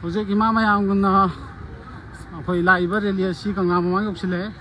ꯍꯧꯖꯤꯛ ꯏꯃꯥ ꯃꯌꯥꯝꯒꯨꯝꯅ ꯑꯩꯈꯣꯏ ꯂꯥꯛꯏꯕ ꯔꯦꯂꯤ ꯑꯁꯤ ꯀꯪꯂꯥ ꯃꯃꯥꯡ ꯌꯧꯁꯤꯜꯂꯛꯑꯦ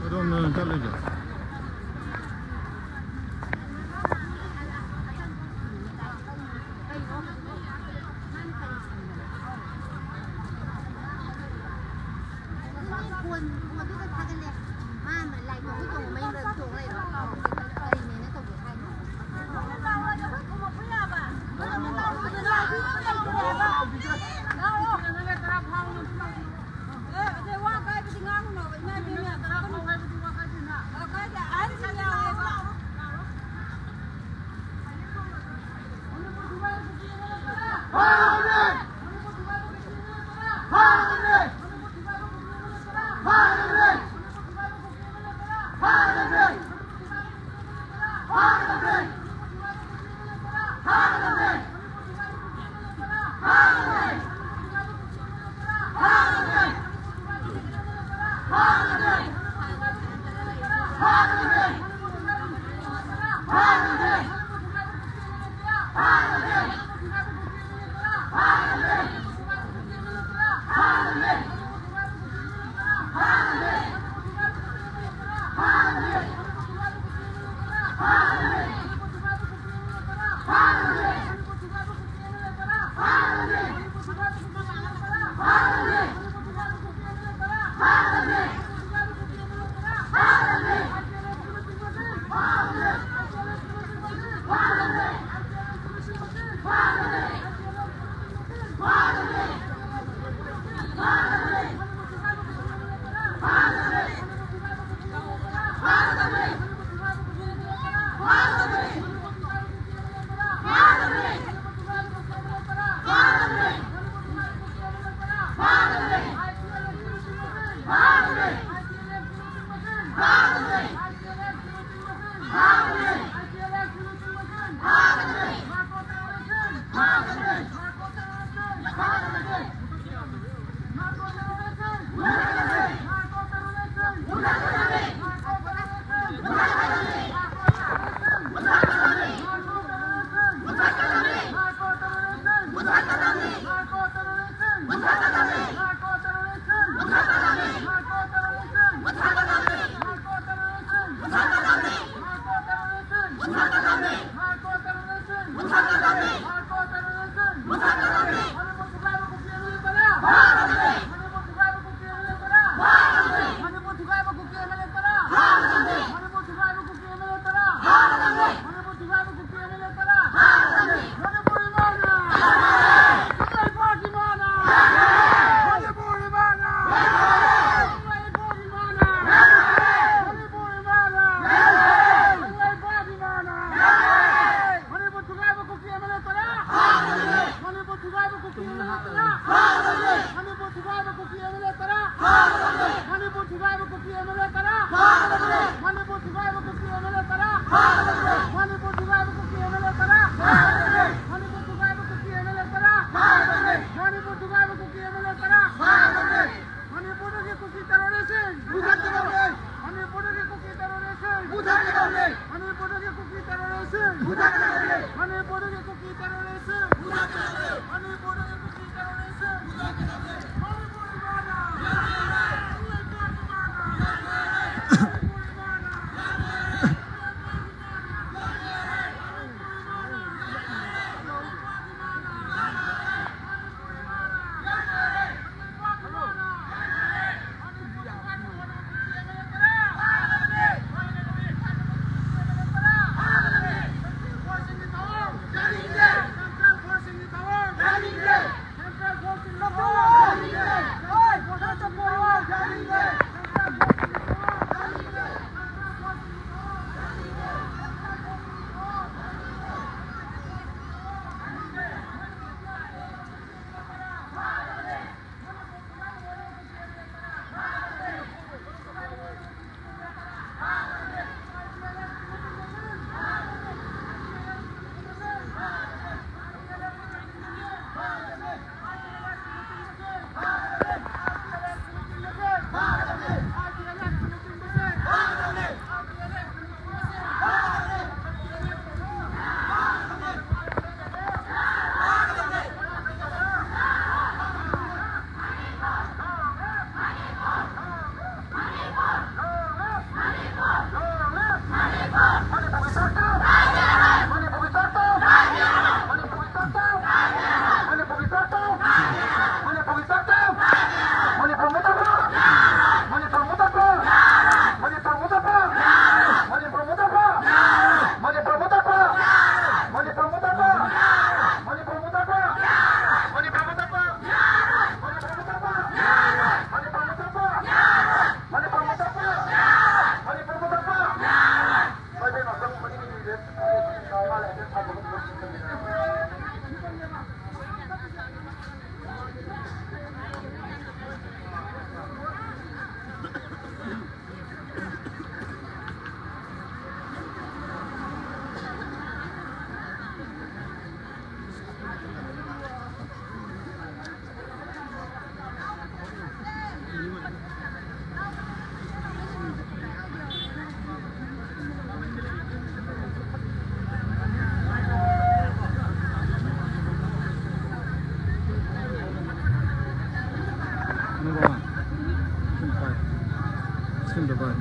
그러면 잘리죠.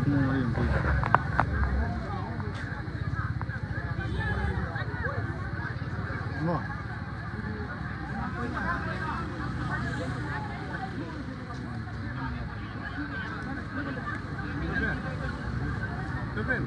kumuha yung big. Mo. Kevin.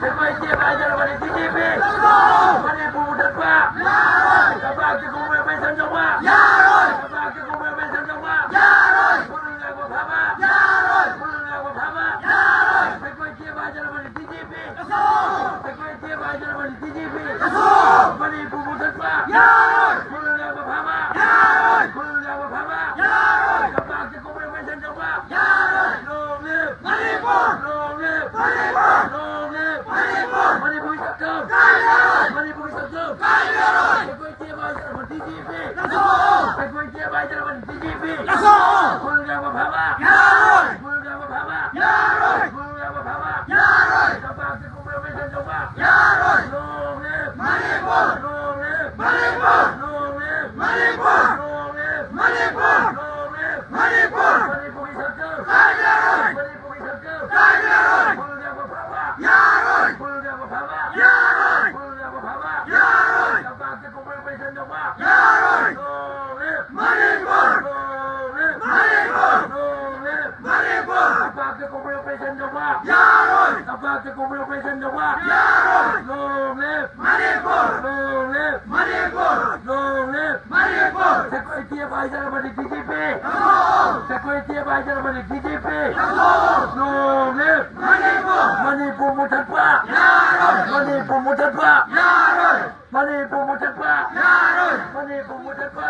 Sequoia by Germany TGP. Money for the back. Back to Kumu Benson Joma. Back to Kumu Benson Joma. Pulling up Hama. Pulling up Hama. Sequoia by Germany TGP. Sequoia by Germany TGP. Money for the back. Pulling up Hama. Pulling up Hama. Back to Kumu Benson Joma. Long live. Long live. Long live. Money for the back. Money for the back. Sequoia by Germany TGP. Sequoia by Germany TGP. Pulling up Hama. Pulling up Hama. Pulling up Hama. Back to Kumu Benson Joma. Long live. Long live. Long live. Long live. Long live. Money for the circle. Money for the circle. Pulling up Hama. Pulling up Hama. Pulling up Hama. Back to Kumu Benson Joma. Long live. Long live. Long live. Back to Kumu Benson Joma. Back to Kumu Benson Joma. Long live. Long live. Long live. Sequoia by Germany TGP. Sequoia by Germany TGP. Long live. Money for Mutatpa. Money for Mutatpa. Money for Mutatpa. Money for Mutatpa.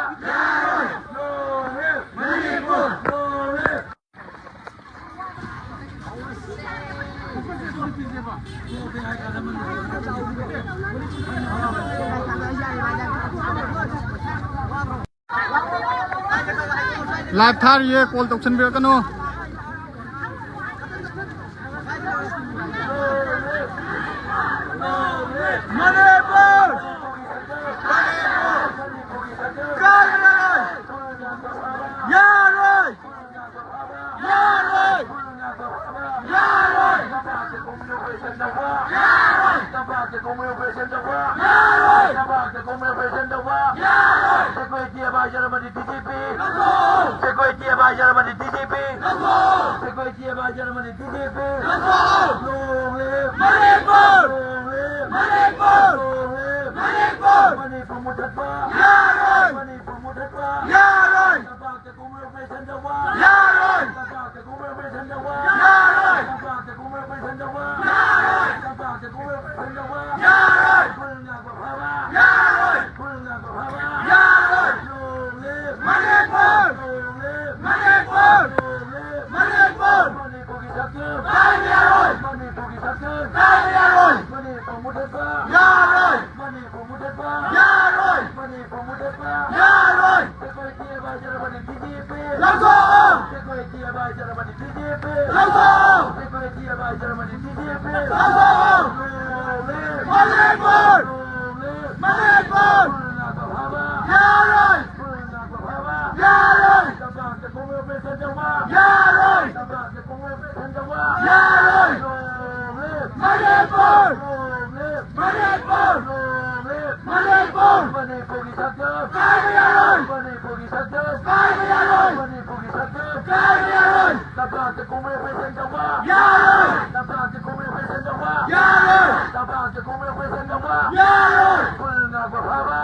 Long live. Long live. Live था ये कॉल तो ऑप्शन भी कनो Sequoia by Germany TGP. Sequoia by Germany TGP. Sequoia by Germany TGP. Long live. Long live. Long live. Money for Mutatpa. Money for Mutatpa. Back to Kumu Benson Joma. Back to Kumu Benson Joma. Back to Kumu Benson Joma. Back to Kumu Benson Joma. Pulling up Hama. Pulling up Hama. Long live. Long live. Money for the circle. Money for the circle. Money for Mutatpa. Money for Mutatpa. Money for Mutatpa. Sequoia by Germany TGP. Sequoia by Germany TGP. Sequoia by Germany TGP. Long live. Long live. Pulling up Hama. Pulling up Hama. Back to Kumu Benson Joma. Back to Kumu Benson Joma. Long live. Long live. Long live. Money for the circle. Money for the circle. Money for the circle. Back to Kumu Benson Joma. Back to Kumu Benson Joma. Back to Kumu Benson Joma. Pulling up Hama.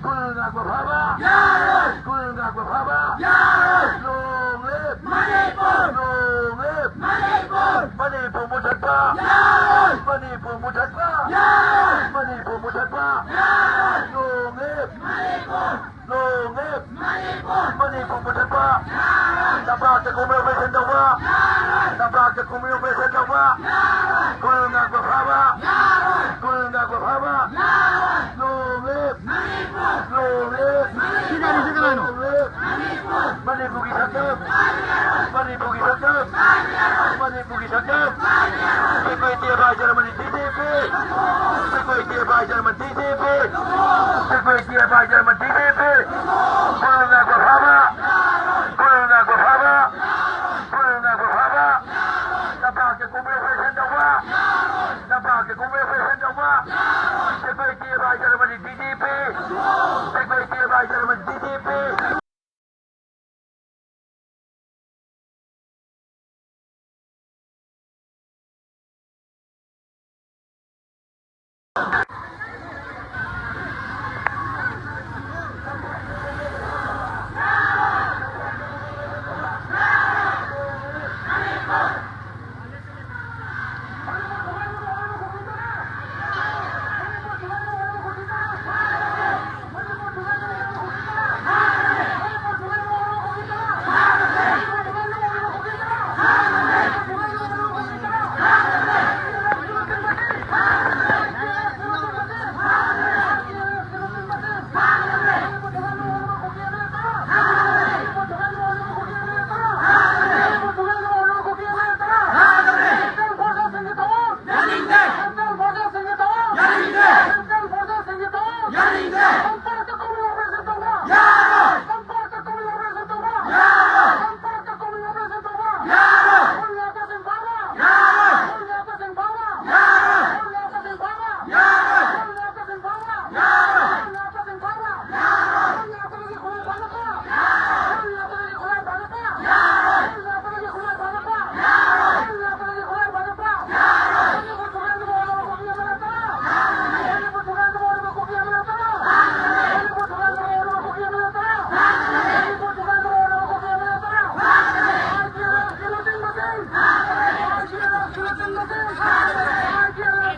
Pulling up Hama. Pulling up Hama. Long live. Long live. Money for Mutatpa. Money for Mutatpa. Money for Mutatpa. Long live. Long live. Money for Mutatpa. Back to Kumu Benson Joma. Back to Kumu Benson Joma. Pulling up Hama. Pulling up Hama. Long live. Long live. Long live. Money for the circle. Money for the circle. Money for the circle. Sequoia by Germany TGP. Sequoia by Germany TGP. Sequoia by Germany TGP. Pulling up Hama. Pulling up Hama. Pulling up Hama. Back to Kumu Benson Joma. Back to Kumu Benson Joma. Sequoia by Germany TGP. Sequoia by Germany TGP. Hãy subscribe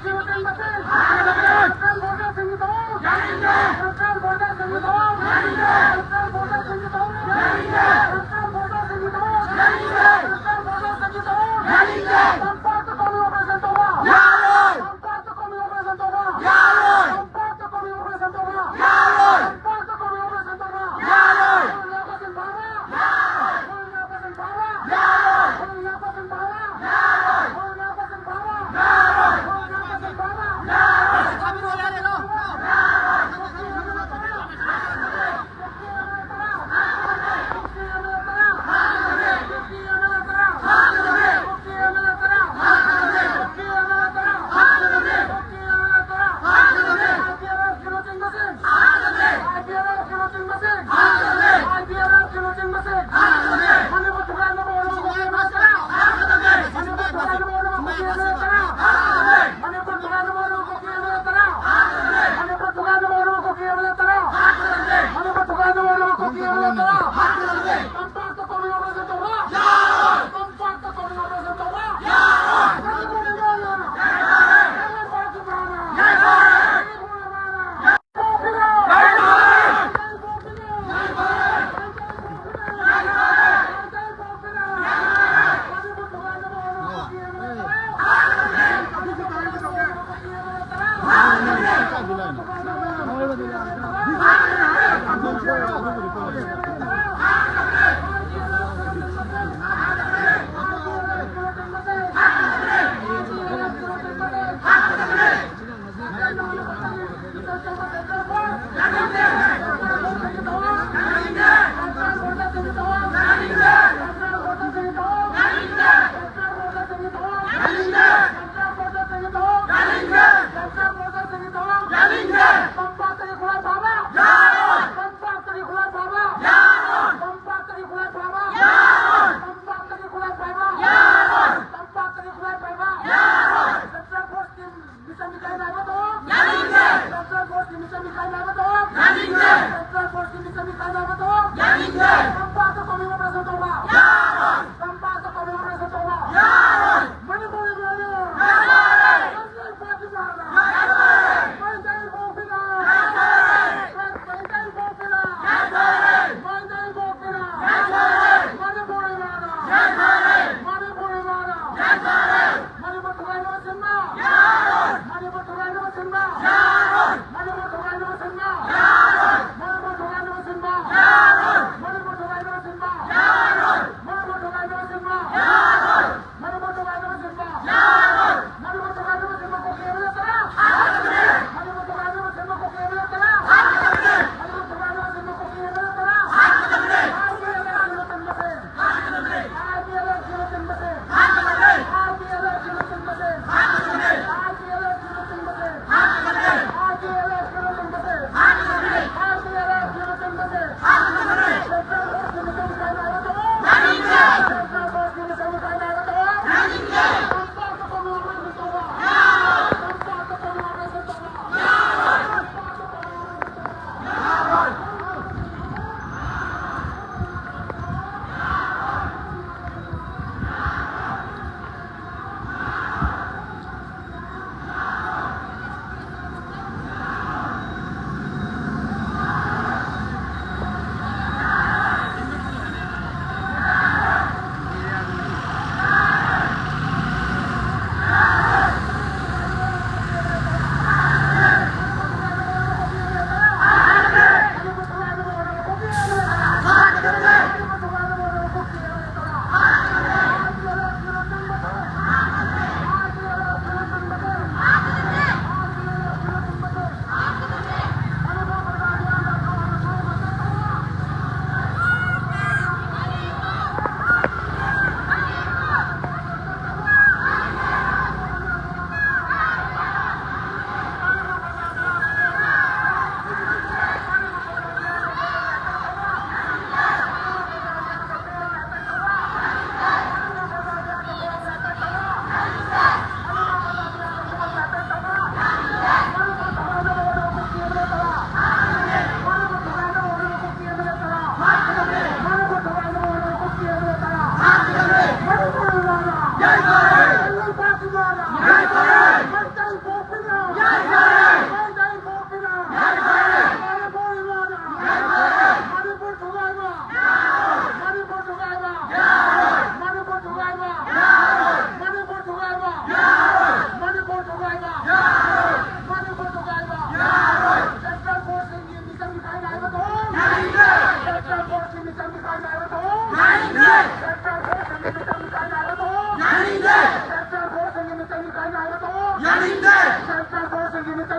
cho kênh Ghiền Mì Gõ để không bỏ lỡ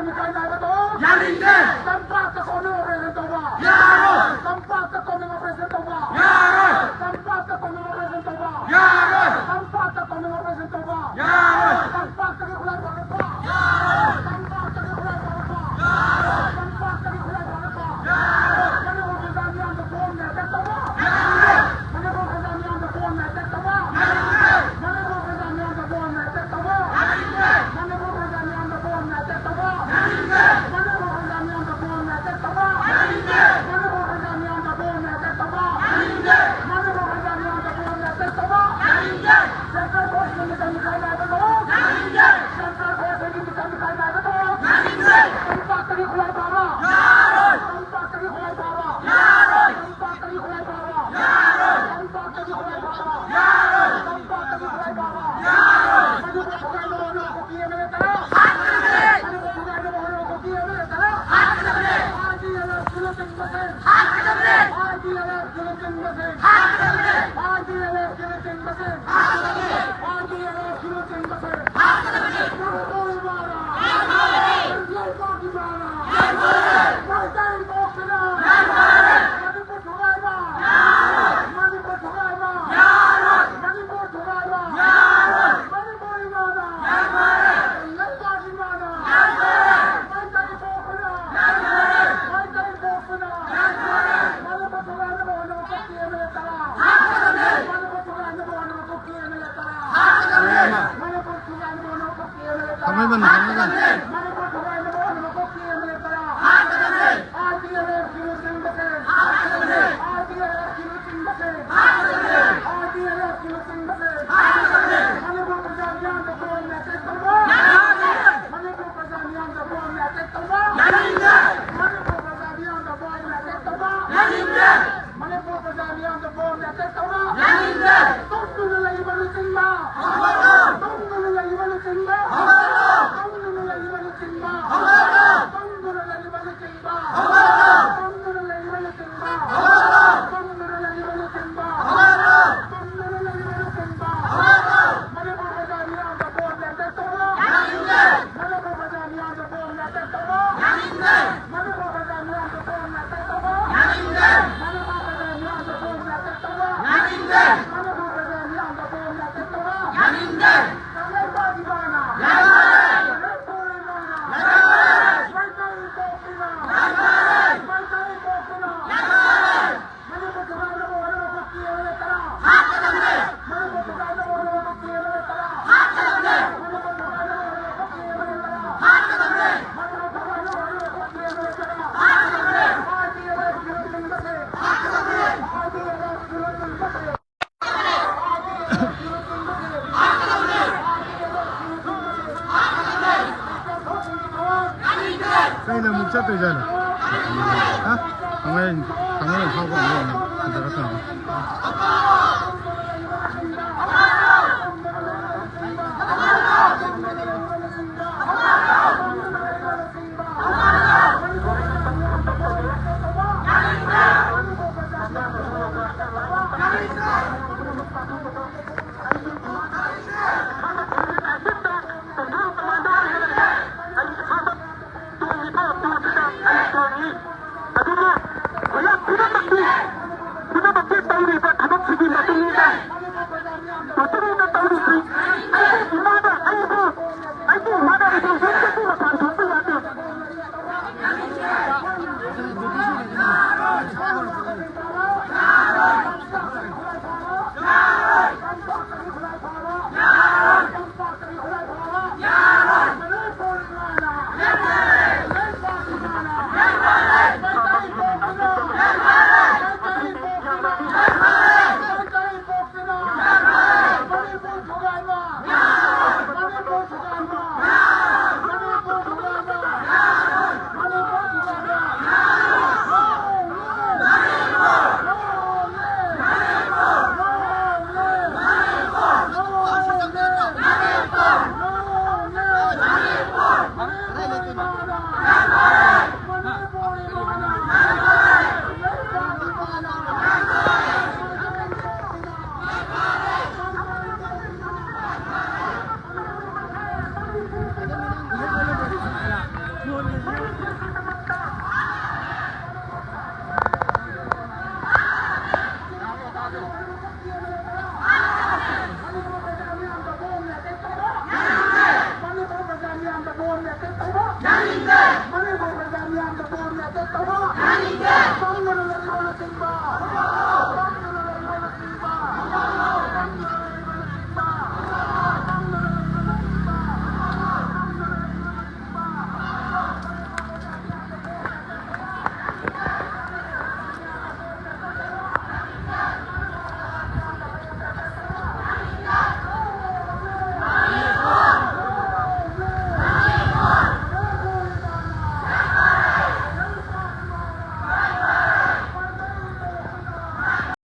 Mikay Nabato! Yarinde! Tempat sa kono presento ba? Yaroy! Tempat sa kono presento ba? Yaroy! Tempat sa kono presento ba? Yaroy! Tempat sa kono presento ba? Yaroy! Tempat sa kulay ba? Yaroy! Tempat sa kulay ba? Yaroy! Tempat sa kulay ba? Yaroy! Mani ko kazani ang phone na tekta ba? Mani ko kazani ang phone na tekta ba? Mani ko kazani ang phone na tekta ba? Mani ko kazani ang phone na tekta ba? Mani ko kazani ang phone na tekta ba? Mani ko kazani ang phone na tekta ba? Mani ko kazani ang phone na tekta ba? Central Force ni Mikay Nabato! Central Force ni Mikay Nabato! Tempat sa kulay ba? Yaroy! Tempat sa kulay ba? Yaroy! Tempat sa kulay ba? Yaroy! Tempat sa kulay ba? Yaroy! Tempat sa kulay ba? Yaroy! Ano ba kulay mo ano ko kiya mo tara? Hakatabi! Ano ba kulay mo ano ko kiya mo tara? Hakatabi! Adi ala sulutin basen. Hakatabi! Adi ala sulutin basen. Hakatabi! Adi ala sulutin basen. Hakatabi! Adi ala sulutin basen. Hakatabi! Martoy mara. Yaroy! Lalpaki mara. Yaroy! Martay mo sila. Yaroy! Manipur tulay ba? Manipur tulay ba? Yaroy! Manipur tulay ba? Yaroy! Manipur imana. Yaroy! Lalpaki imana. Yaroy! Martay mo sila. Yaroy! Martay mo sila. Yaroy! Manipur tulay na mo ano ko kiya mo tara. Hakatabi! Manipur tulay na mo ano ko kiya mo tara. Hakatabi! Manipur tulay na mo ano ko kiya mo tara. Kamay ba na? Kamay ba? Manipur tulay na mo ano ko kiya mo tara. Hakatabi! RTLF kilusin basen. Hakatabi! RTLF kilusin basen. Hakatabi! RTLF kilusin basen. Hakatabi! Manipur Kazanian the phone na tekta ba? Yaroy! Manipur Kazanian the phone na tekta ba? Yarinde! Manipur Kazanian the phone na tekta ba? Yarinde! Manipur Kazanian the phone na tekta ba? Yarinde! Tunggu nila ibalusin ba? Habaro! Tunggu nila ibalusin ba? Habaro! Tunggu nila ibalusin ba? Habaro! Tunggu nila ibalusin ba? Habaro! Tunggu nila ibalusin ba? Habaro! Tunggu nila ibalusin ba? Habaro! Tunggu nila ibalusin ba? Habaro! Manipur Kazanian the phone na tekta ba? Yarinde! Manipur Kazanian the phone na tekta ba? Yarinde! Manipur Kazanian the phone na tekta ba? Yarinde! Manipur Kazanian the phone na tekta ba? Yarinde! Manipur Kazanian the phone na tekta ba? Yarinde! Kamay ba di ba na? Yaroy! Kamay tuloy mo na? Yaroy! May tayo po sila. Yaroy! May tayo po sila. Yaroy! Manipur Kazanian mo ano ko kiya mo tara. Hakatabi! Manipur Kazanian mo ano ko kiya mo tara. Hakatabi! Manipur Kazanian mo ano ko kiya mo tara. Hakatabi! Manipur Kazanian mo ano ko kiya mo tara. Hakatabi! RTLF kilusin basen. Hakatabi! RTLF kilusin basen. Kain na mugsa to dyan. Ha? Kamay hawa mo na. Ang dagat na.